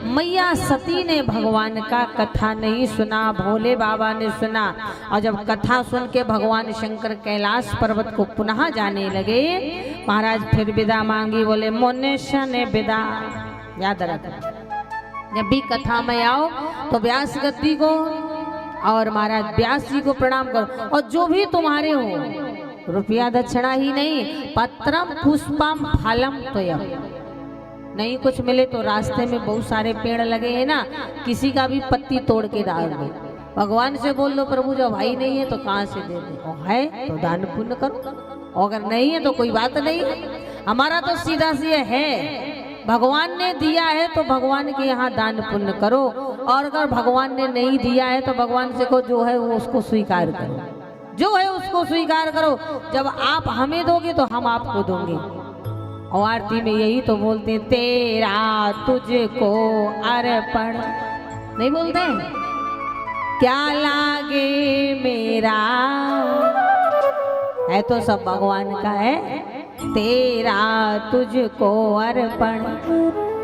मैया सती ने भगवान का कथा नहीं सुना, भोले बाबा ने सुना। और जब कथा सुन के भगवान शंकर कैलाश पर्वत को पुनः जाने लगे, महाराज फिर विदा मांगी, बोले मुनिष्य ने विदा। याद रखना, जब भी कथा में आओ तो व्यास गद्दी को और महाराज व्यास जी को प्रणाम करो। और जो भी तुम्हारे हो, रुपया दक्षिणा ही नहीं, पत्रम पुष्पम फलम त्वयम। नहीं कुछ मिले तो रास्ते में बहुत सारे पेड़ लगे हैं ना, किसी का भी पत्ती तोड़ के डाल दो। भगवान से बोल दो प्रभु जब भाई नहीं है तो कहाँ से दे दे, और है तो दान पुण्य करो, और अगर नहीं है तो कोई बात नहीं है। हमारा तो सीधा सीधा है, भगवान ने दिया है तो भगवान के यहाँ दान पुण्य करो, और अगर भगवान ने नहीं दिया है तो भगवान से को जो है वो उसको स्वीकार करो, जो है उसको स्वीकार करो। जब आप हमें दोगे तो हम आपको दोगे। और आरती में यही तो बोलते, तेरा तुझको अर्पण, नहीं बोलते क्या लागे मेरा, है तो सब भगवान का है। तेरा तुझको अर्पण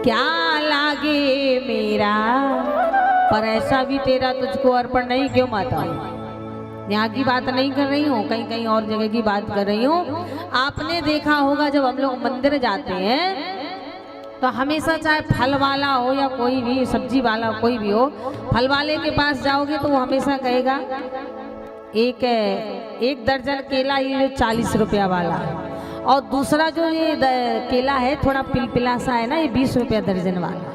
क्या लागे मेरा, पर ऐसा भी तेरा तुझको अर्पण नहीं क्यों माता? यहाँ की बात नहीं कर रही हूँ, कहीं कहीं और जगह की बात कर रही हूँ। आपने देखा होगा जब हम लोग मंदिर जाते हैं तो हमेशा चाहे फल वाला हो या कोई भी सब्जी वाला कोई भी हो, फल वाले के पास जाओगे तो वो हमेशा कहेगा एक दर्जन केला ये 40 रुपया वाला, और दूसरा जो ये केला है थोड़ा पिलपिला सा है ना, ये 20 रुपया दर्जन वाला।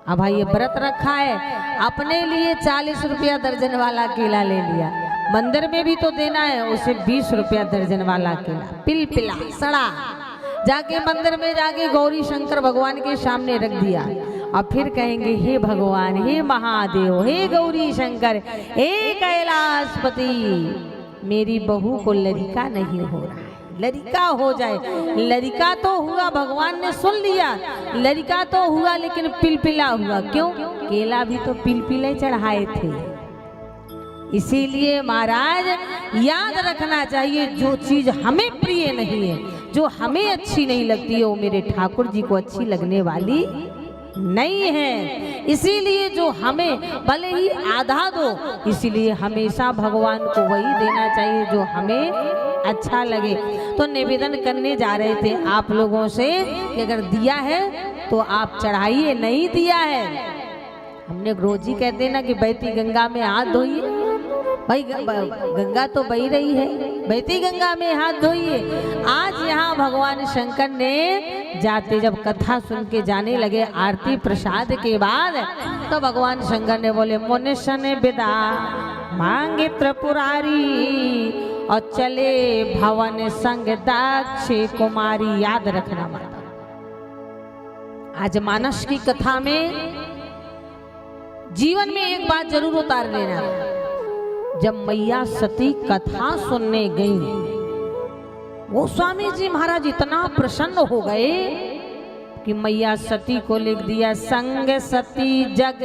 अब भाई ये व्रत रखा है, अपने लिए 40 रुपया दर्जन वाला केला ले लिया, मंदिर में भी तो देना है, उसे 20 रुपया दर्जन वाला केला पिलपिला सड़ा जाके मंदिर में जाके गौरी शंकर भगवान के सामने रख दिया। और फिर कहेंगे हे भगवान, हे महादेव, हे गौरी शंकर, हे कैलाशपति, मेरी बहू को लड़का नहीं हो रहा है, लड़का हो जाए। लड़का तो हुआ, भगवान ने सुन लिया, लड़का तो हुआ लेकिन पिलपिला हुआ। क्यों? केला भी तो पिलपिले चढ़ाए थे। इसीलिए महाराज याद रखना चाहिए, जो चीज हमें प्रिय नहीं है, जो हमें अच्छी नहीं लगती है, वो मेरे ठाकुर जी को अच्छी लगने वाली नहीं है। इसीलिए जो हमें भले ही आधा दो, इसीलिए हमेशा भगवान को वही देना चाहिए जो हमें अच्छा लगे। तो निवेदन करने जा रहे थे आप लोगों से कि अगर दिया है तो आप चढ़ाइए, नहीं दिया है, हमने रोज ही कहते ना कि बहती गंगा में हाथ धोइए। भाई गंगा तो बही रही है, बहती गंगा में हाथ धोइए। आज यहाँ भगवान शंकर ने जाते जब कथा सुन के जाने लगे आरती प्रसाद के बाद, तो भगवान शंकर ने बोले मुनिष्य ने विदा मांगे त्रिपुरारी, और चले भवन संग दक्ष कुमारी। याद रखना माता, आज मानस की कथा में जीवन में एक बात जरूर उतार लेना। जब मैया सती कथा सुनने गई, वो स्वामी जी महाराज इतना प्रसन्न हो गए कि मैया सती को लिख दिया संग सती जग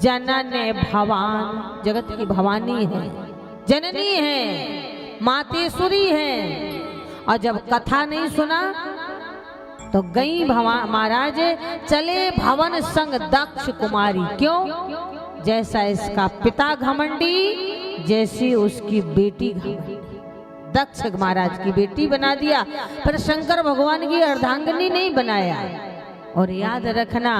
जनन भवान। जगत की भवानी है, जननी है, मातेश्वरी है। और जब कथा नहीं सुना तो गई महाराज चले भवन संग दक्ष कुमारी। क्यों? जैसा इसका पिता घमंडी, जैसी उसकी बेटी घमंडी। दक्ष महाराज की बेटी बना दिया, पर शंकर भगवान की अर्धांगिनी नहीं बनाया। और याद रखना,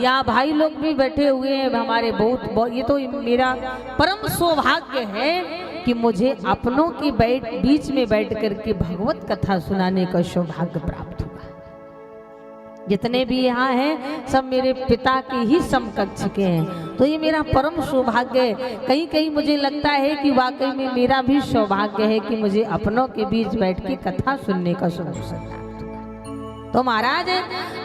यहाँ भाई लोग भी बैठे हुए हैं हमारे, बहुत ये तो मेरा परम सौभाग्य है कि मुझे अपनों की बीच में बैठ करके भगवत कथा सुनाने का सौभाग्य प्राप्त हुआ। जितने भी यहाँ हैं सब मेरे पिता के ही समकक्ष के हैं, तो ये मेरा परम सौभाग्य है। कहीं कहीं मुझे लगता है कि वाकई में मेरा भी सौभाग्य है कि मुझे अपनों के बीच बैठ के कथा सुनने का सौभाग्य। तो महाराज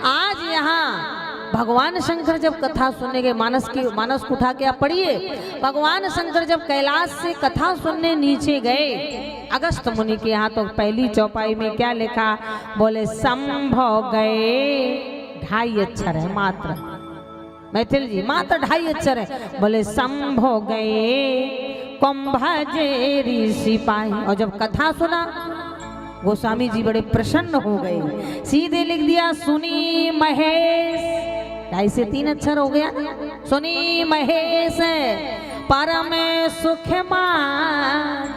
आज यहाँ भगवान शंकर जब कथा सुनने गए, मानस को उठा के आप पढ़िए, भगवान शंकर जब कैलाश से कथा सुनने नीचे गए, अगस्त मुनि के यहाँ तो पहली चौपाई में क्या लिखा, बोले संभव गए 2.5 अक्षर है मात्र, मैथिल जी मात्र 2.5 अक्षर है। बोले संभव गए कुंभजेरी सिपाही। और जब कथा सुना गोस्वामी जी बड़े प्रसन्न हो गए, सीधे लिख दिया सुनी महेश ऐसे 3 अक्षर हो गया। सुनी महेश परम सुख मान।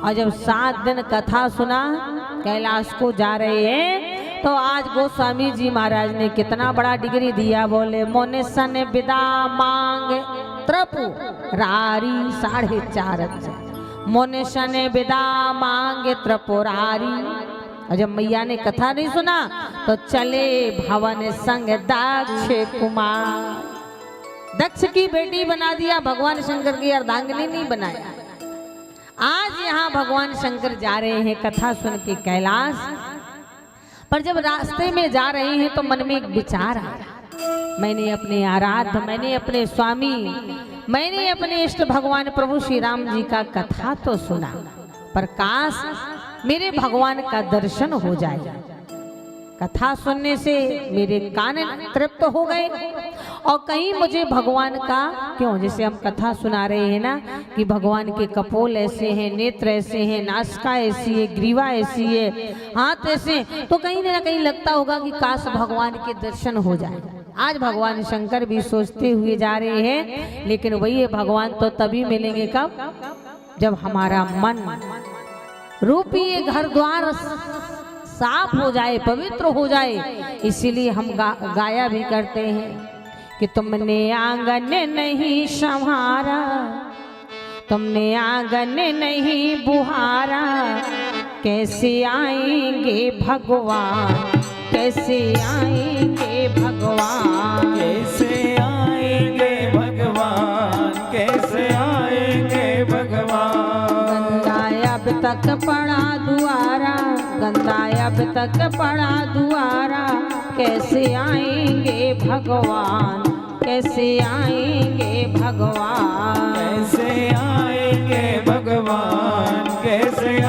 और जब 7 दिन कथा सुना, कैलाश को जा रहे हैं, तो आज गोस्वामी जी महाराज ने कितना बड़ा डिग्री दिया। बोले मोने सन विदा मांग त्रपु रारी 4.5 अक्षर। मोने सन विदा मांग त्रपुरारी। और जब मैया ने कथा नहीं सुना तो चले भवन संग दक्ष कुमार। दक्ष की बेटी बना दिया, भगवान शंकर की अर्धांगिनी नहीं बनाया। आज यहाँ भगवान शंकर जा रहे हैं कथा सुन के कैलाश, पर जब रास्ते में जा रहे हैं तो मन में एक विचार आया। मैंने अपने आराध्य, मैंने अपने स्वामी, मैंने अपने इष्ट भगवान प्रभु श्री राम जी का कथा तो सुना, पर काश मेरे भगवान का दर्शन हो जाए। कथा सुनने से मेरे कान तृप्त हो गए और कहीं मुझे भगवान का क्यों, जैसे हम कथा सुना रहे हैं ना कि भगवान के कपोल ऐसे हैं, नेत्र ऐसे हैं, नासिका ऐसी है, ग्रीवा ऐसी है, हाथ ऐसे, तो कहीं ना कहीं लगता होगा कि काश भगवान के दर्शन हो जाए। आज भगवान शंकर भी सोचते हुए जा रहे हैं, लेकिन वही भगवान तो तभी मिलेंगे कब, जब हमारा मन रूपी ये घर द्वार साफ हो जाए, पवित्र हो जाए। इसीलिए हम गाया भी करते हैं कि तुमने आंगन नहीं संवारा, तुमने आंगन नहीं बुहारा, कैसे आएंगे भगवान, कैसे आएंगे भगवान, कैसे आएंगे भगवान, कैसे आएंगे भगवान। गंगा अब तक पड़ा दुआरा, गंगा अब तक पड़ा दुआरा, कैसे आएंगे भगवान, कैसे आएंगे भगवान, कैसे आएंगे भगवान, कैसे